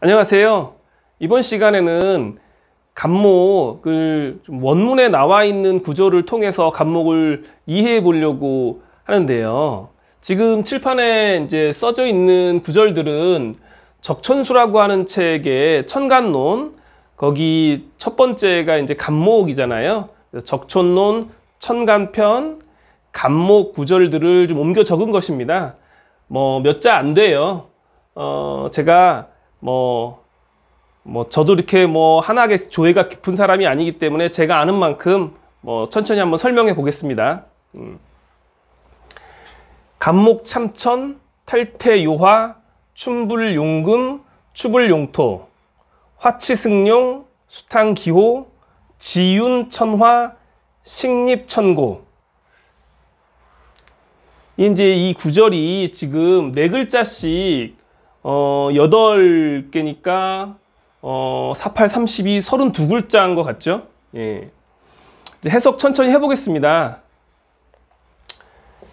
안녕하세요. 이번 시간에는 갑목을 좀 원문에 나와 있는 구조를 통해서 갑목을 이해해 보려고 하는데요. 지금 칠판에 이제 써져 있는 구절들은 적천수라고 하는 책의 천간론, 거기 첫 번째가 이제 갑목이잖아요. 적천론, 천간편, 갑목 구절들을 좀 옮겨 적은 것입니다. 몇 자 안 돼요. 제가 저도 이렇게 하나의 조예가 깊은 사람이 아니기 때문에 제가 아는 만큼 천천히 한번 설명해 보겠습니다. 갑목 참천, 탈태 요화, 춘불 용금, 추불 용토, 화치승용, 수탕 기호, 지윤 천화, 식립 천고. 이제 이 구절이 지금 4글자씩 8개니까 48, 32, 32글자인 것 같죠? 예. 이제 해석 천천히 해보겠습니다.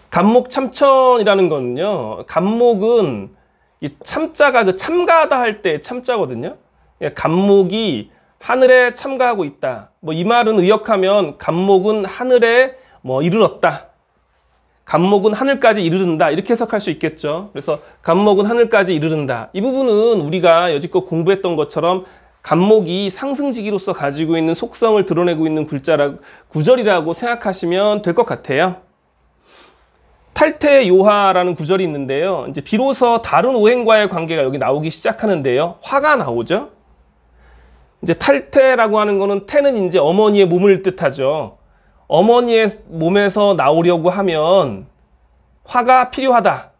갑목 참천이라는 거는요, 갑목은 이 참자가 그 참가하다 할 때 참자거든요. 예, 갑목이 하늘에 참가하고 있다. 이 말은 의역하면 갑목은 하늘에 이르렀다. 갑목은 하늘까지 이르른다. 이렇게 해석할 수 있겠죠. 그래서 갑목은 하늘까지 이르른다. 이 부분은 우리가 여지껏 공부했던 것처럼 갑목이 상승지기로서 가지고 있는 속성을 드러내고 있는 구절이라고 생각하시면 될 것 같아요. 탈태 요화라는 구절이 있는데요. 이제 비로소 다른 오행과의 관계가 여기 나오기 시작하는데요. 화가 나오죠. 이제 탈태라고 하는 거는 태는 이제 어머니의 몸을 뜻하죠. 어머니의 몸에서 나오려고 하면 화가 필요하다.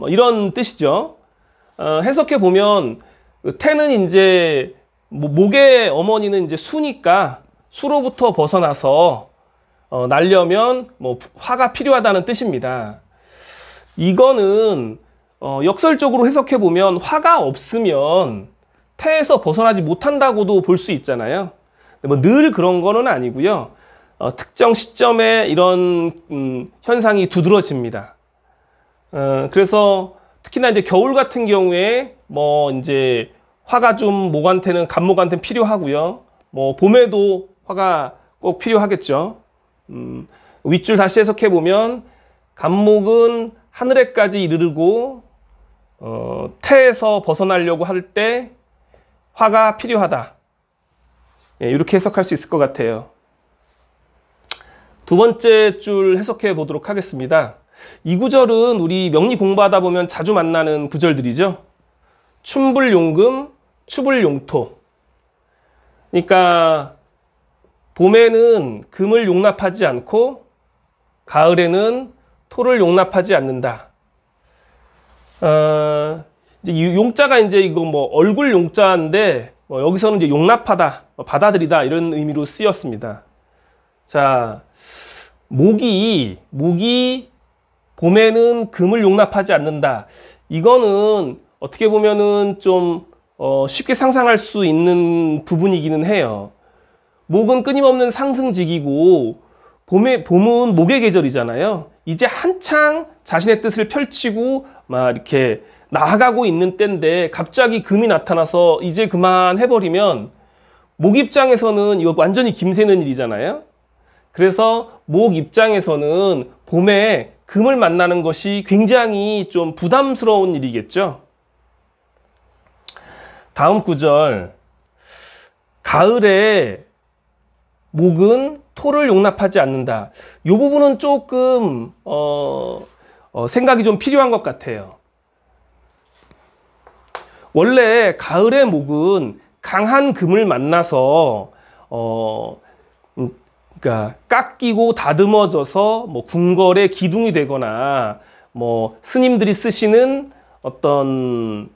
이런 뜻이죠. 해석해 보면 태는 이제 목의 어머니는 이제 수니까 수로부터 벗어나서 날려면 화가 필요하다는 뜻입니다. 이거는 역설적으로 해석해 보면 화가 없으면 태에서 벗어나지 못한다고도 볼 수 있잖아요. 늘 그런 거는 아니고요. 특정 시점에 이런 현상이 두드러집니다. 그래서 특히나 이제 겨울 같은 경우에 이제 화가 좀 목한테는 갑목한테는 필요하고요. 봄에도 화가 꼭 필요하겠죠. 윗줄 다시 해석해 보면 갑목은 하늘에까지 이르르고 태에서 벗어나려고 할 때 화가 필요하다. 예, 이렇게 해석할 수 있을 것 같아요. 두 번째 줄 해석해 보도록 하겠습니다. 이 구절은 우리 명리 공부하다 보면 자주 만나는 구절들이죠. 춘불용금, 추불용토. 그러니까 봄에는 금을 용납하지 않고 가을에는 토를 용납하지 않는다. 이제 용자가 이제 이거 얼굴 용자인데 여기서는 이제 용납하다, 받아들이다 이런 의미로 쓰였습니다. 자, 목이 봄에는 금을 용납하지 않는다. 이거는 어떻게 보면은 좀 쉽게 상상할 수 있는 부분이기는 해요. 목은 끊임없는 상승직이고 봄은 목의 계절이잖아요. 이제 한창 자신의 뜻을 펼치고 막 이렇게 나아가고 있는 때인데 갑자기 금이 나타나서 이제 그만 해버리면 목 입장에서는 이거 완전히 김새는 일이잖아요. 그래서 목 입장에서는 봄에 금을 만나는 것이 굉장히 좀 부담스러운 일이겠죠. 다음 구절. 가을에 목은 토를 용납하지 않는다. 이 부분은 조금 생각이 좀 필요한 것 같아요. 원래 가을의 목은 강한 금을 만나서 그러니까 깎이고 다듬어져서 궁궐의 기둥이 되거나 스님들이 쓰시는 어떤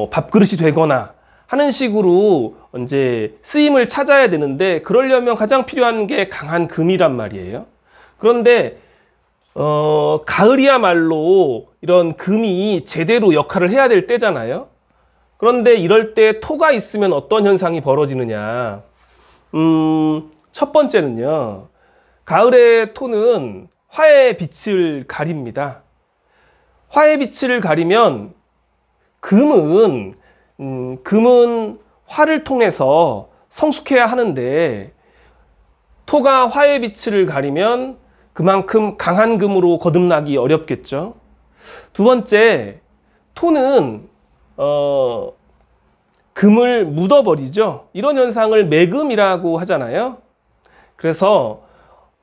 밥그릇이 되거나 하는 식으로 이제 쓰임을 찾아야 되는데, 그러려면 가장 필요한 게 강한 금이란 말이에요. 그런데 가을이야말로 이런 금이 제대로 역할을 해야 될 때잖아요. 그런데 이럴 때 토가 있으면 어떤 현상이 벌어지느냐. 첫 번째는요, 가을의 토는 화의 빛을 가립니다. 화의 빛을 가리면 금은 화를 통해서 성숙해야 하는데 토가 화의 빛을 가리면 그만큼 강한 금으로 거듭나기 어렵겠죠. 두 번째, 토는 금을 묻어버리죠. 이런 현상을 매금이라고 하잖아요. 그래서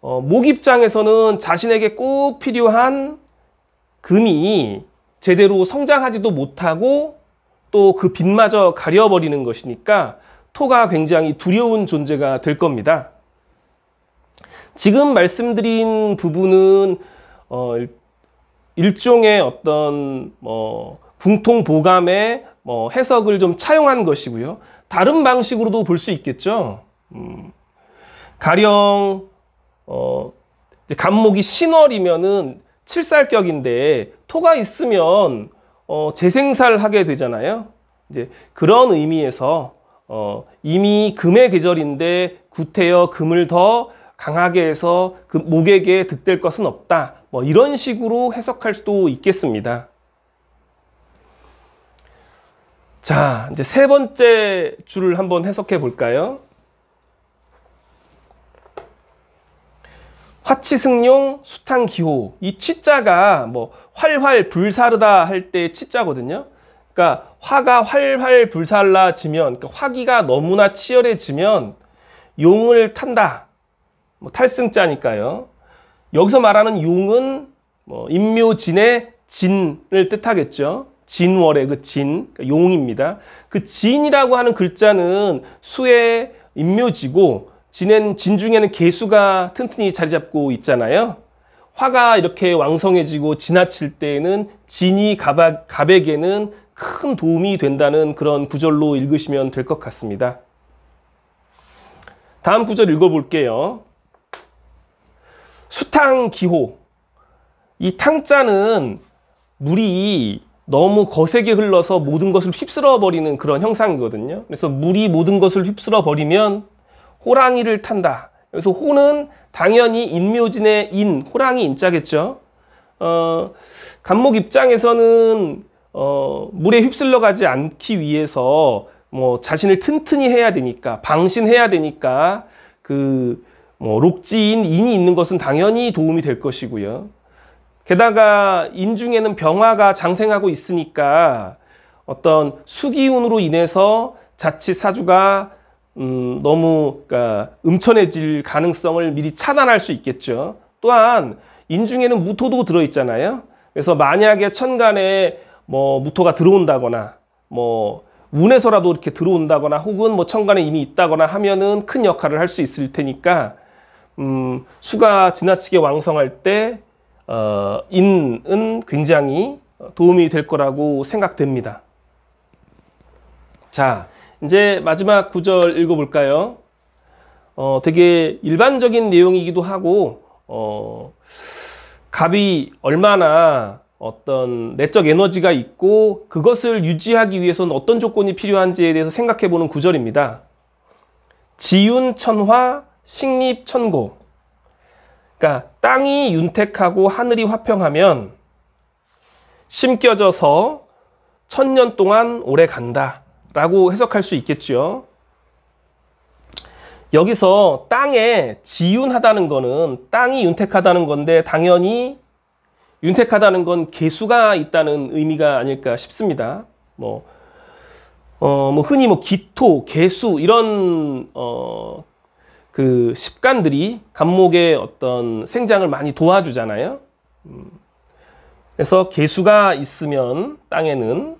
목 입장에서는 자신에게 꼭 필요한 금이 제대로 성장하지도 못하고 또 그 빛마저 가려버리는 것이니까 토가 굉장히 두려운 존재가 될 겁니다. 지금 말씀드린 부분은 일종의 어떤 궁통보감의 해석을 좀 차용한 것이고요. 다른 방식으로도 볼 수 있겠죠. 가령 이제 간목이 신월이면은 칠살격인데 토가 있으면 재생살을 하게 되잖아요. 이제 그런 의미에서 이미 금의 계절인데 구태여 금을 더 강하게 해서 그 목에게 득될 것은 없다. 뭐 이런 식으로 해석할 수도 있겠습니다. 자, 이제 세 번째 줄을 한번 해석해 볼까요? 화치승용 수탕기호. 이 치자가 뭐 활활 불사르다 할 때 치자거든요. 그러니까 화가 활활 불살라지면, 그러니까 화기가 너무나 치열해지면 용을 탄다. 뭐 탈승자니까요. 여기서 말하는 용은 인묘진의 진을 뜻하겠죠. 진월의 그 진, 그러니까 용입니다. 그 진이라고 하는 글자는 수의 인묘지고 진 중에는 개수가 튼튼히 자리 잡고 있잖아요. 화가 이렇게 왕성해지고 지나칠 때에는 진이 갑에게는 큰 도움이 된다는 그런 구절로 읽으시면 될 것 같습니다. 다음 구절 읽어볼게요. 수탕기호. 이 탕자는 물이 너무 거세게 흘러서 모든 것을 휩쓸어 버리는 그런 형상이거든요. 그래서 물이 모든 것을 휩쓸어 버리면 호랑이를 탄다. 그래서 호는 당연히 인묘진의 인, 호랑이 인자겠죠. 간목 입장에서는 물에 휩쓸려 가지 않기 위해서 자신을 튼튼히 해야 되니까, 방신해야 되니까 록지인 인이 있는 것은 당연히 도움이 될 것이고요. 게다가 인 중에는 병화가 장생하고 있으니까 어떤 수기운으로 인해서 자칫 사주가 너무 음천해질 가능성을 미리 차단할 수 있겠죠. 또한 인 중에는 무토도 들어있잖아요. 그래서 만약에 천간에 무토가 들어온다거나 운에서라도 이렇게 들어온다거나 혹은 천간에 이미 있다거나 하면은 큰 역할을 할 수 있을 테니까 수가 지나치게 왕성할 때 인은 굉장히 도움이 될 거라고 생각됩니다. 자, 이제 마지막 구절 읽어볼까요? 되게 일반적인 내용이기도 하고 갑이 얼마나 어떤 내적 에너지가 있고 그것을 유지하기 위해서는 어떤 조건이 필요한지에 대해서 생각해보는 구절입니다. 지윤천화 식립천고. 그러니까 땅이 윤택하고 하늘이 화평하면 심겨져서 1000년 동안 오래 간다 라고 해석할 수 있겠죠. 여기서 땅에 지윤하다는 거는 땅이 윤택하다는 건데 당연히 윤택하다는 건 개수가 있다는 의미가 아닐까 싶습니다. 흔히 기토, 개수 이런 그 십간들이 간목의 어떤 생장을 많이 도와주잖아요. 그래서 개수가 있으면 땅에는,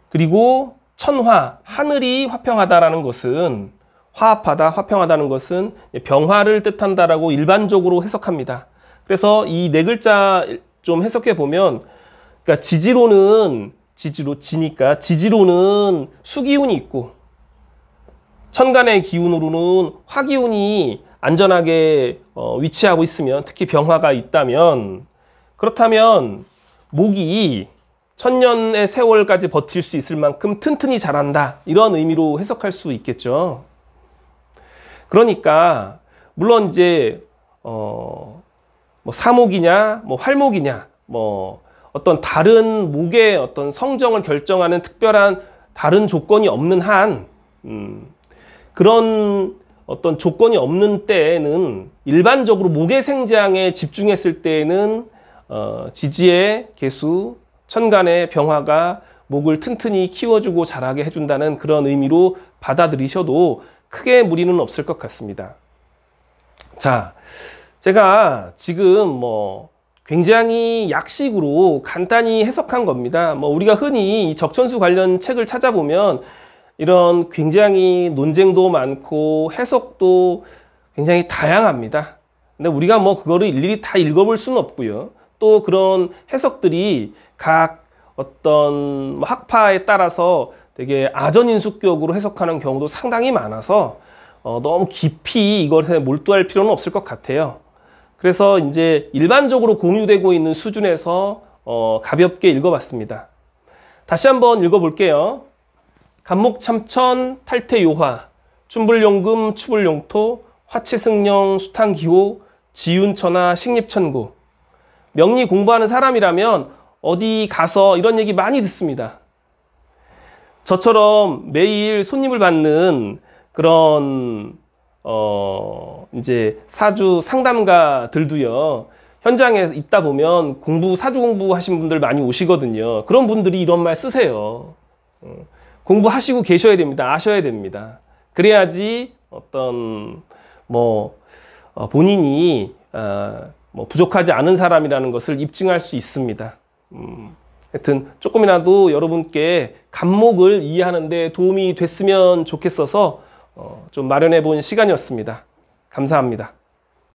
그리고 천화, 하늘이 화평하다라는 것은, 화합하다, 화평하다는 것은 병화를 뜻한다라고 일반적으로 해석합니다. 그래서 이 네 글자 좀 해석해 보면, 그러니까 지니까 지지로는 수기운이 있고 천간의 기운으로는 화기운이 안전하게 위치하고 있으면, 특히 병화가 있다면, 그렇다면 목이 1000년의 세월까지 버틸 수 있을 만큼 튼튼히 자란다, 이런 의미로 해석할 수 있겠죠. 그러니까 물론 이제 사목이냐 활목이냐 어떤 다른 목의 어떤 성정을 결정하는 특별한 다른 조건이 없는 한, 그런 어떤 조건이 없는 때에는 일반적으로 목의 생장에 집중했을 때에는 지지의 개수, 천간의 병화가 목을 튼튼히 키워주고 자라게 해준다는 그런 의미로 받아들이셔도 크게 무리는 없을 것 같습니다. 자, 제가 지금 뭐 굉장히 약식으로 간단히 해석한 겁니다. 뭐 우리가 흔히 이 적천수 관련 책을 찾아보면 이런 굉장히 논쟁도 많고 해석도 굉장히 다양합니다. 근데 우리가 뭐 그거를 일일이 다 읽어볼 수는 없고요. 또 그런 해석들이 각 어떤 학파에 따라서 되게 아전인수격으로 해석하는 경우도 상당히 많아서 너무 깊이 이걸 몰두할 필요는 없을 것 같아요. 그래서 이제 일반적으로 공유되고 있는 수준에서 가볍게 읽어봤습니다. 다시 한번 읽어볼게요. 간목참천 탈태요화 춘불용금 추불용토 화치승령 수탕기호 지운천하 식립천구. 명리 공부하는 사람이라면 어디 가서 이런 얘기 많이 듣습니다. 저처럼 매일 손님을 받는 그런 이제 사주 상담가들도요, 현장에 있다 보면 사주 공부하신 분들 많이 오시거든요. 그런 분들이 이런 말 쓰세요. 공부하시고 계셔야 됩니다. 아셔야 됩니다. 그래야지 어떤 본인이 부족하지 않은 사람이라는 것을 입증할 수 있습니다. 하여튼 조금이라도 여러분께 간목을 이해하는 데 도움이 됐으면 좋겠어서 좀 마련해 본 시간이었습니다. 감사합니다.